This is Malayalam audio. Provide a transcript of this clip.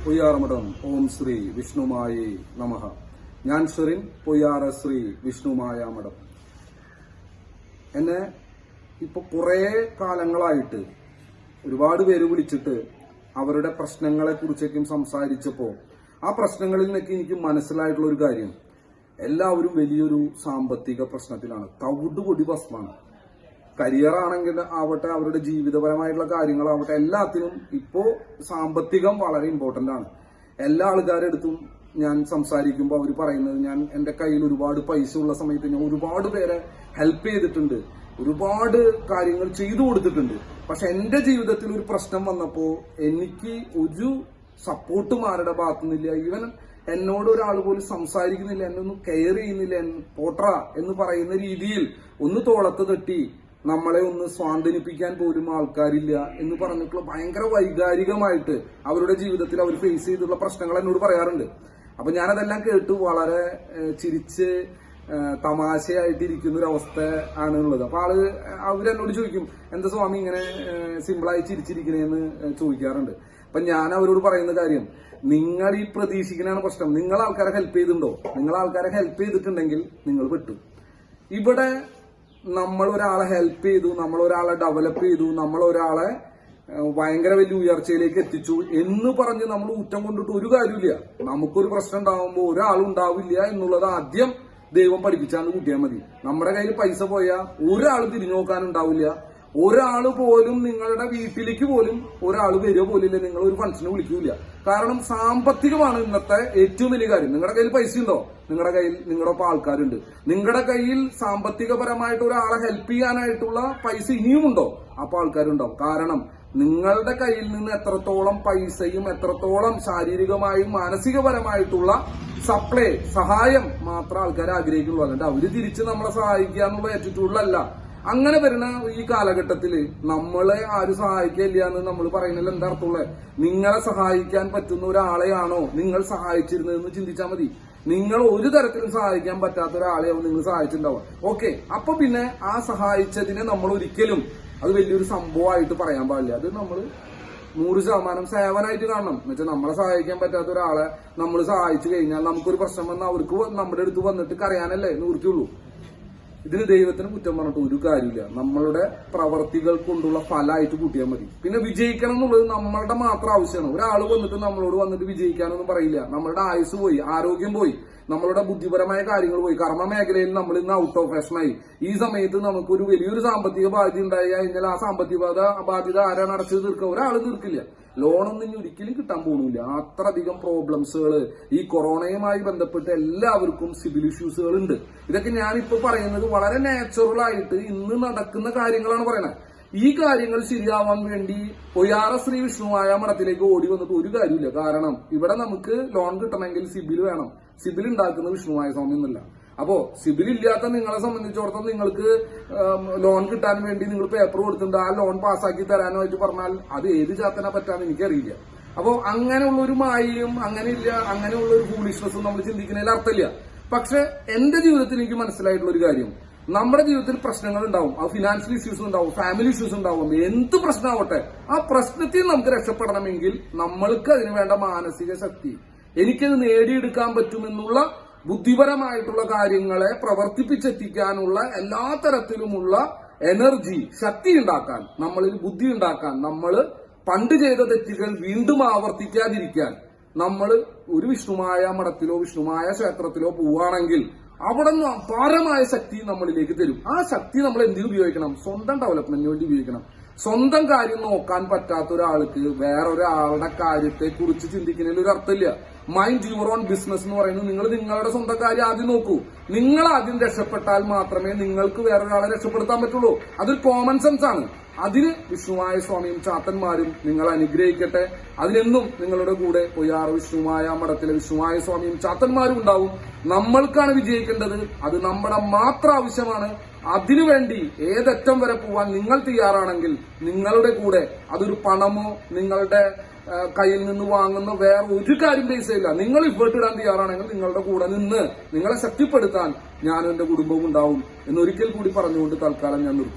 പൊയ്യാറമഠം ഓം ശ്രീ വിഷ്ണുമായ നമഃ. ഞാൻ ഷെറിൻ, പൊയ്യാറ ശ്രീ വിഷ്ണുമായ മഠം. എന്നെ ഇപ്പൊ കുറെ കാലങ്ങളായിട്ട് ഒരുപാട് പേര് വിളിച്ചിട്ട് അവരുടെ പ്രശ്നങ്ങളെ കുറിച്ചൊക്കെ സംസാരിച്ചപ്പോ ആ പ്രശ്നങ്ങളിൽ നിന്നൊക്കെ എനിക്ക് മനസ്സിലായിട്ടുള്ള ഒരു കാര്യം, എല്ലാവരും വലിയൊരു സാമ്പത്തിക പ്രശ്നത്തിലാണ്. തവിടുപൊടി ഭസ്മാണ്. കരിയർ ആണെങ്കിൽ ആവട്ടെ, അവരുടെ ജീവിതപരമായിട്ടുള്ള കാര്യങ്ങളാവട്ടെ, എല്ലാത്തിനും ഇപ്പോ സാമ്പത്തികം വളരെ ഇമ്പോർട്ടന്റ് ആണ്. എല്ലാ ആൾക്കാരുടെ അടുത്തും ഞാൻ സംസാരിക്കുമ്പോൾ അവർ പറയുന്നത്, ഞാൻ എന്റെ കയ്യിൽ ഒരുപാട് പൈസ ഉള്ള സമയത്ത് ഞാൻ ഒരുപാട് പേരെ ഹെൽപ്പ് ചെയ്തിട്ടുണ്ട്, ഒരുപാട് കാര്യങ്ങൾ ചെയ്തു കൊടുത്തിട്ടുണ്ട്. പക്ഷെ എന്റെ ജീവിതത്തിൽ ഒരു പ്രശ്നം വന്നപ്പോ എനിക്ക് ഒരു സപ്പോർട്ടും ആരുടെ ഭാഗത്തുനിന്നില്ല. ഈവൻ എന്നോട് ഒരാൾ പോലും സംസാരിക്കുന്നില്ല, എന്നെ ഒന്നും കെയർ ചെയ്യുന്നില്ല. പോട്ര എന്ന് പറയുന്ന രീതിയിൽ ഒന്ന് തോളത്ത് തട്ടി നമ്മളെ ഒന്ന് സ്വാന്തനിപ്പിക്കാൻ പോലും ആൾക്കാരില്ല എന്ന് പറഞ്ഞിട്ടുള്ള ഭയങ്കര വൈകാരികമായിട്ട് അവരുടെ ജീവിതത്തിൽ അവർ ഫേസ് ചെയ്തിട്ടുള്ള പ്രശ്നങ്ങൾ എന്നോട് പറയാറുണ്ട്. അപ്പൊ ഞാനതെല്ലാം കേട്ട് വളരെ ചിരിച്ച് തമാശയായിട്ടിരിക്കുന്ന ഒരു അവസ്ഥ ആണ് ഉള്ളത്. അപ്പൊ അവരെന്നോട് ചോദിക്കും, എന്താ സ്വാമി ഇങ്ങനെ സിമ്പിളായി ചിരിച്ചിരിക്കണേന്ന് ചോദിക്കാറുണ്ട്. അപ്പൊ ഞാൻ അവരോട് പറയുന്ന കാര്യം, നിങ്ങൾ ഈ പ്രതീക്ഷിക്കുന്നതാണ് പ്രശ്നം. നിങ്ങൾ ആൾക്കാരെ ഹെൽപ്പ് ചെയ്തിട്ടുണ്ടോ? നിങ്ങൾ ആൾക്കാരെ ഹെൽപ്പ് ചെയ്തിട്ടുണ്ടെങ്കിൽ നിങ്ങൾ പെട്ടു. ഇവിടെ നമ്മൾ ഒരാളെ ഹെൽപ്പ് ചെയ്തു, നമ്മൾ ഒരാളെ ഡെവലപ്പ് ചെയ്തു, നമ്മൾ ഒരാളെ ഭയങ്കര വലിയ ഉയർച്ചയിലേക്ക് എത്തിച്ചു എന്ന് പറഞ്ഞ് നമ്മൾ ഊറ്റം കൊണ്ടിട്ട് ഒരു കാര്യമില്ല. നമുക്കൊരു പ്രശ്നം ഉണ്ടാവുമ്പോൾ ഒരാളുണ്ടാവില്ല എന്നുള്ളത് ആദ്യം ദൈവം പഠിപ്പിച്ചാന്ന് കൂട്ടിയാൽ മതി. നമ്മുടെ കയ്യിൽ പൈസ പോയാൽ ഒരാൾ തിരിഞ്ഞു നോക്കാനുണ്ടാവില്ല. ഒരാള് പോലും നിങ്ങളുടെ വീട്ടിലേക്ക് പോലും ഒരാൾ വരിക പോലില്ല, നിങ്ങൾ ഒരു ഫംഗ്ഷന് വിളിക്കൂല. കാരണം സാമ്പത്തികമാണ് ഇന്നത്തെ ഏറ്റവും വലിയ കാര്യം. നിങ്ങളുടെ കയ്യിൽ പൈസ ഉണ്ടോ? നിങ്ങളുടെ കയ്യിൽ നിങ്ങളുടെ ഒപ്പം ആൾക്കാരുണ്ട്. നിങ്ങളുടെ കയ്യിൽ സാമ്പത്തികപരമായിട്ട് ഒരാളെ ഹെൽപ്പ് ചെയ്യാനായിട്ടുള്ള പൈസ ഇനിയുമുണ്ടോ? അപ്പൊ ആൾക്കാരുണ്ടാവും. കാരണം നിങ്ങളുടെ കയ്യിൽ നിന്ന് എത്രത്തോളം പൈസയും എത്രത്തോളം ശാരീരികമായും മാനസികപരമായിട്ടുള്ള സഹായം മാത്രം ആൾക്കാർ ആഗ്രഹിക്കുള്ളൂ. അല്ലാണ്ട് അവര് തിരിച്ച് നമ്മളെ സഹായിക്കുക എന്നുള്ള ആറ്റിറ്റ്യൂഡിലല്ല. അങ്ങനെ വരുന്ന ഈ കാലഘട്ടത്തില് നമ്മളെ ആരും സഹായിക്കില്ല എന്ന് നമ്മൾ പറയുന്നതിൽ എന്താ അർത്ഥമുള്ളത്? നിങ്ങളെ സഹായിക്കാൻ പറ്റുന്ന ഒരാളെയാണോ നിങ്ങൾ സഹായിച്ചിരുന്നതെന്ന് ചിന്തിച്ചാൽ മതി. നിങ്ങൾ ഒരു തരത്തിലും സഹായിക്കാൻ പറ്റാത്ത ഒരാളെയാവും നിങ്ങൾ സഹായിച്ചിട്ടുണ്ടാവുക. ഓക്കെ, അപ്പൊ പിന്നെ ആ സഹായിച്ചതിനെ നമ്മൾ ഒരിക്കലും അത് വലിയൊരു സംഭവമായിട്ട് പറയാൻ പാടില്ല. അത് നമ്മൾ 100% സേവനായിട്ട് കാണണം. എന്നുവെച്ചാൽ നമ്മളെ സഹായിക്കാൻ പറ്റാത്ത ഒരാളെ നമ്മൾ സഹായിച്ചു കഴിഞ്ഞാൽ നമുക്കൊരു പ്രശ്നം വന്നാൽ അവർക്ക് നമ്മുടെ അടുത്ത് വന്നിട്ട് കരയാനല്ലേ നിവൃത്തിയുള്ളൂ. ഇതിന് ദൈവത്തിന് കുറ്റം പറഞ്ഞിട്ട് ഒരു കാര്യമില്ല. നമ്മളുടെ പ്രവർത്തികൾ കൊണ്ടുള്ള ഫലമായിട്ട് കൂട്ടിയാൽ മതി. പിന്നെ വിജയിക്കണം എന്നുള്ളത് നമ്മളുടെ മാത്രം ആവശ്യമാണ്. ഒരാൾ വന്നിട്ട് നമ്മളോട് വന്നിട്ട് വിജയിക്കാനൊന്നും പറയില്ല. നമ്മളുടെ ആയുസ് പോയി, ആരോഗ്യം പോയി, നമ്മളുടെ ബുദ്ധിപരമായ കാര്യങ്ങൾ പോയി, കർമ്മ മേഖലയിൽ നമ്മൾ ഇന്ന് ഔട്ട് ഓഫ് ഫാഷനായി. ഈ സമയത്ത് നമുക്കൊരു വലിയൊരു സാമ്പത്തിക ബാധ്യത ഉണ്ടായി കഴിഞ്ഞാൽ ആ സാമ്പത്തിക ബാധ്യത ആരാണ് അടച്ചു തീർക്കുക? ഒരാൾ തീർക്കില്ല. ലോണൊന്നും ഇനി ഒരിക്കലും കിട്ടാൻ പോകുന്നില്ല. അത്രയധികം പ്രോബ്ലംസുകൾ ഈ കൊറോണയുമായി ബന്ധപ്പെട്ട് എല്ലാവർക്കും സിവിൽ ഇഷ്യൂസുകൾ ഉണ്ട്. ഇതൊക്കെ ഞാനിപ്പോ പറയുന്നത് വളരെ നാച്ചുറൽ ആയിട്ട് ഇന്ന് നടക്കുന്ന കാര്യങ്ങളാണ് പറയുന്നത്. ഈ കാര്യങ്ങൾ ശരിയാവാൻ വേണ്ടി പൊയ്യാറ ശ്രീ വിഷ്ണുമായ മഠത്തിലേക്ക് ഓടി വന്നിട്ട് ഒരു കാര്യമില്ല. കാരണം ഇവിടെ നമുക്ക് ലോൺ കിട്ടണമെങ്കിൽ സിബിൽ വേണം. സിബിൽ ഉണ്ടാക്കുന്ന വിഷ്ണുമായ സ്വാമി എന്നല്ല. അപ്പോ സിബിൽ ഇല്ലാത്ത നിങ്ങളെ സംബന്ധിച്ചിടത്തോളം നിങ്ങൾക്ക് ലോൺ കിട്ടാൻ വേണ്ടി നിങ്ങൾ പേപ്പർ കൊടുത്തിട്ടുണ്ട്, ആ ലോൺ പാസ്സാക്കി തരാനായിട്ട് പറഞ്ഞാൽ അത് ഏത് ചാത്തനെ പറ്റാന്ന് എനിക്കറിയില്ല. അപ്പോ അങ്ങനെയുള്ള ഒരു മായയും അങ്ങനെയുള്ള ഒരു ഫൂളിഷ്നെസ്സും നമ്മൾ ചിന്തിക്കുന്നതിൽ അർത്ഥമില്ല. പക്ഷെ എന്റെ ജീവിതത്തിൽ എനിക്ക് മനസ്സിലായിട്ടുള്ള ഒരു കാര്യം, നമ്മുടെ ജീവിതത്തിൽ പ്രശ്നങ്ങൾ ഉണ്ടാവും. ആ ഫിനാൻഷ്യൽ ഇഷ്യൂസ് ഉണ്ടാവും, ഫാമിലി ഇഷ്യൂസ് ഉണ്ടാവും, എന്ത് പ്രശ്നമാവട്ടെ, ആ പ്രശ്നത്തിൽ നമുക്ക് രക്ഷപ്പെടണമെങ്കിൽ നമ്മൾക്ക് അതിന് വേണ്ട മാനസിക ശക്തി, എനിക്കത് നേടിയെടുക്കാൻ പറ്റുമെന്നുള്ള ബുദ്ധിപരമായിട്ടുള്ള കാര്യങ്ങളെ പ്രവർത്തിപ്പിച്ചെത്തിക്കാനുള്ള എല്ലാ തരത്തിലുമുള്ള എനർജി, ശക്തി ഉണ്ടാക്കാൻ, നമ്മളിൽ ബുദ്ധി ഉണ്ടാക്കാൻ, നമ്മൾ പണ്ട് ചെയ്ത തെറ്റുകൾ വീണ്ടും ആവർത്തിക്കാതിരിക്കാൻ നമ്മൾ ഒരു വിഷ്ണുമായ മഠത്തിലോ വിഷ്ണുമായ ക്ഷേത്രത്തിലോ പോവുകയാണെങ്കിൽ അവിടെ നിന്ന് അപാരമായ ശക്തി നമ്മളിലേക്ക് തരും. ആ ശക്തി നമ്മൾ എന്തിനു ഉപയോഗിക്കണം? സ്വന്തം ഡെവലപ്മെന്റിന് വേണ്ടി ഉപയോഗിക്കണം. സ്വന്തം കാര്യം നോക്കാൻ പറ്റാത്ത ഒരാൾക്ക് വേറൊരാളുടെ കാര്യത്തെ കുറിച്ച് ചിന്തിക്കുന്നതിൽ ഒരു അർത്ഥമില്ല. മൈൻഡ് യുവർ ഓൺ ബിസിനസ് എന്ന് പറയുന്നത് നിങ്ങൾ നിങ്ങളുടെ സ്വന്തം കാര്യം ആദ്യം നോക്കൂ. നിങ്ങൾ ആദ്യം രക്ഷപ്പെട്ടാൽ മാത്രമേ നിങ്ങൾക്ക് വേറൊരാളെ രക്ഷപ്പെടുത്താൻ പറ്റുള്ളൂ. അതൊരു കോമൺ സെൻസ് ആണ്. അതിന് വിഷ്ണുമായ സ്വാമിയും ചാത്തന്മാരും നിങ്ങളെ അനുഗ്രഹിക്കട്ടെ. അതിനെന്നും നിങ്ങളുടെ കൂടെ പൊയ്യാറ വിഷ്ണുമായ മഠത്തിലെ വിഷ്ണുമായ സ്വാമിയും ചാത്തന്മാരും ഉണ്ടാവും. നമ്മൾക്കാണ് വിജയിക്കേണ്ടത്. അത് നമ്മുടെ മാത്രം ആവശ്യമാണ്. അതിനുവേണ്ടി ഏതറ്റം വരെ പോവാൻ നിങ്ങൾ തയ്യാറാണെങ്കിൽ നിങ്ങളുടെ കൂടെ അതൊരു പണമോ നിങ്ങളുടെ കയ്യിൽ നിന്ന് വാങ്ങുന്ന വേറെ ഒരു കാര്യം പൈസയില്ല. നിങ്ങൾ ഇഫേർട്ട് ഇടാൻ തയ്യാറാണെങ്കിൽ നിങ്ങളുടെ കൂടെ നിന്ന് നിങ്ങളെ ശക്തിപ്പെടുത്താൻ ഞാനും എന്റെ കുടുംബവും ഉണ്ടാവും എന്നൊരിക്കൽ കൂടി പറഞ്ഞുകൊണ്ട് തൽക്കാലം ഞാൻ നിർത്തും.